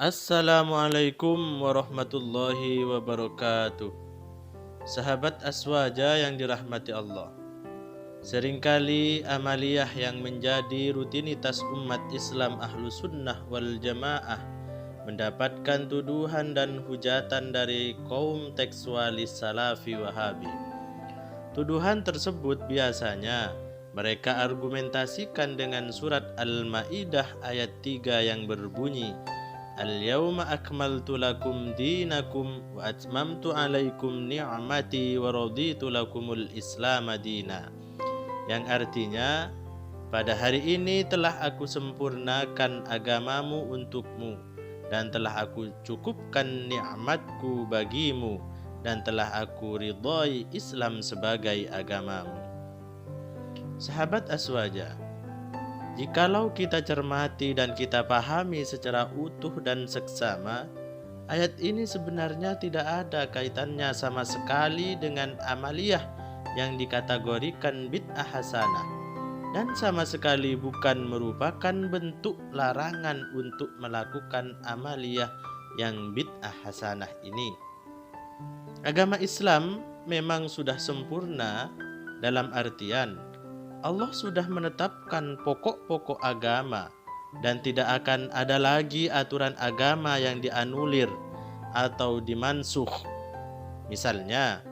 Assalamualaikum warahmatullahi wabarakatuh. Sahabat Aswaja yang dirahmati Allah. Seringkali amaliyah yang menjadi rutinitas umat Islam Ahlus Sunnah wal Jamaah mendapatkan tuduhan dan hujatan dari kaum tekstualis Salafi Wahabi. Tuduhan tersebut biasanya mereka argumentasikan dengan surat Al-Maidah ayat 3 yang berbunyi, Al-yawma akmaltu lakum dinakum wa atmamtu alaikum ni'mati wa raditu lakumul Islam dina. Yang artinya, pada hari ini telah aku sempurnakan agamamu untukmu dan telah aku cukupkan nikmatku bagimu dan telah aku ridhai Islam sebagai agamamu. Sahabat Aswaja, jikalau kita cermati dan kita pahami secara utuh dan seksama, ayat ini sebenarnya tidak ada kaitannya sama sekali dengan amaliyah yang dikategorikan bid'ah hasanah, dan sama sekali bukan merupakan bentuk larangan untuk melakukan amaliyah yang bid'ah hasanah ini. Agama Islam memang sudah sempurna dalam artian Allah sudah menetapkan pokok-pokok agama dan tidak akan ada lagi aturan agama yang dianulir atau dimansuh. Misalnya,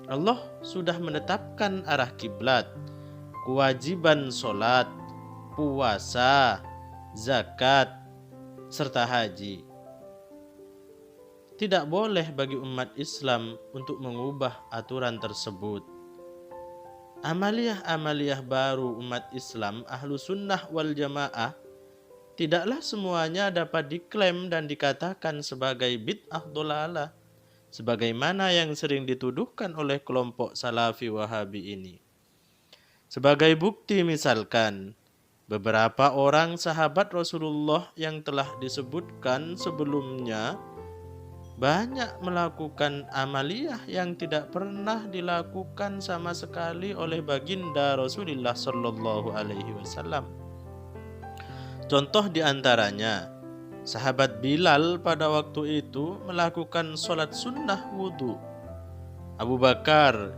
Allah sudah menetapkan arah kiblat, kewajiban sholat, puasa, zakat, serta haji. Tidak boleh bagi umat Islam untuk mengubah aturan tersebut. Amaliyah-amaliyah baru umat Islam Ahlus Sunnah wal Jamaah tidaklah semuanya dapat diklaim dan dikatakan sebagai bid'ah dhalalah, sebagaimana yang sering dituduhkan oleh kelompok Salafi Wahabi ini. Sebagai bukti misalkan, beberapa orang sahabat Rasulullah yang telah disebutkan sebelumnya banyak melakukan amaliyah yang tidak pernah dilakukan sama sekali oleh baginda Rasulullah Sallallahu Alaihi Wasallam. Contoh diantaranya, sahabat Bilal pada waktu itu melakukan sholat sunnah wudhu. Abu Bakar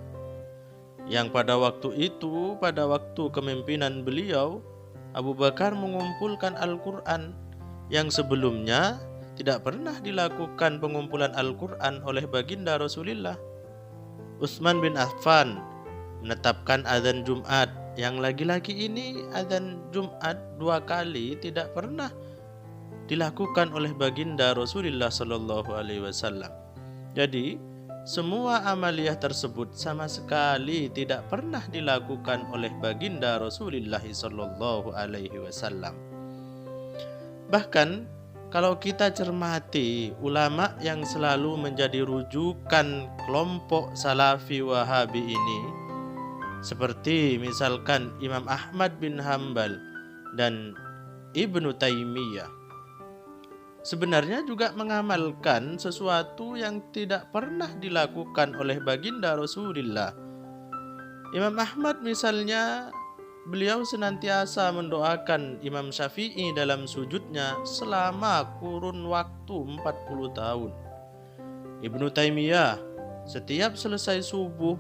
yang pada waktu itu, pada waktu kepemimpinan beliau, Abu Bakar mengumpulkan Al-Quran yang sebelumnya tidak pernah dilakukan pengumpulan Al-Quran oleh baginda Rasulullah. Utsman bin Affan menetapkan azan Jumat, yang lagi-lagi ini azan Jumat 2 kali tidak pernah dilakukan oleh baginda Rasulullah Sallallahu Alaihi Wasallam. Jadi semua amaliyah tersebut sama sekali tidak pernah dilakukan oleh baginda Rasulullah Sallallahu Alaihi Wasallam. Bahkan kalau kita cermati ulama yang selalu menjadi rujukan kelompok Salafi Wahabi ini, seperti misalkan Imam Ahmad bin Hanbal dan Ibnu Taimiyah, sebenarnya juga mengamalkan sesuatu yang tidak pernah dilakukan oleh baginda Rasulullah. Imam Ahmad misalnya, beliau senantiasa mendoakan Imam Syafi'i dalam sujudnya selama kurun waktu 40 tahun. Ibnu Taimiyah setiap selesai subuh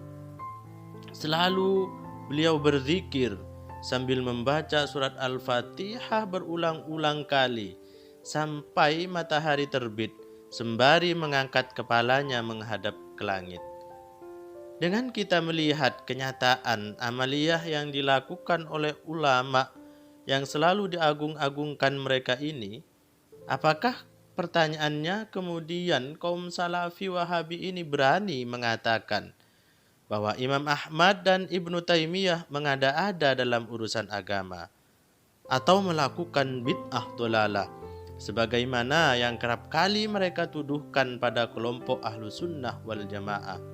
selalu beliau berzikir sambil membaca surat Al-Fatihah berulang-ulang kali sampai matahari terbit sembari mengangkat kepalanya menghadap ke langit. Dengan kita melihat kenyataan amaliyah yang dilakukan oleh ulama yang selalu diagung-agungkan mereka ini, apakah pertanyaannya kemudian kaum Salafi Wahabi ini berani mengatakan bahwa Imam Ahmad dan Ibnu Taimiyah mengada-ada dalam urusan agama atau melakukan bid'ah dhalalah sebagaimana yang kerap kali mereka tuduhkan pada kelompok Ahlus Sunnah wal Jamaah?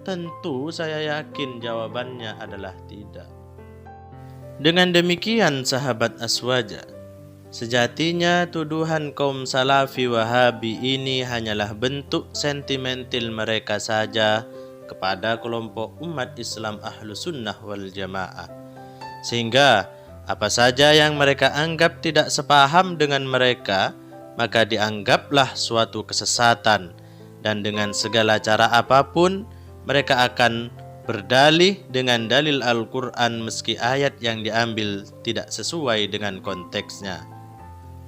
Tentu saya yakin jawabannya adalah tidak. Dengan demikian sahabat Aswaja, sejatinya tuduhan kaum Salafi Wahabi ini hanyalah bentuk sentimental mereka saja kepada kelompok umat Islam Ahlus Sunnah wal Jamaah, sehingga apa saja yang mereka anggap tidak sepaham dengan mereka maka dianggaplah suatu kesesatan, dan dengan segala cara apapun mereka akan berdalih dengan dalil Al-Quran meski ayat yang diambil tidak sesuai dengan konteksnya.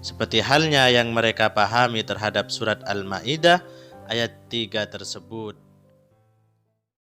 Seperti halnya yang mereka pahami terhadap surat Al-Ma'idah ayat 3 tersebut.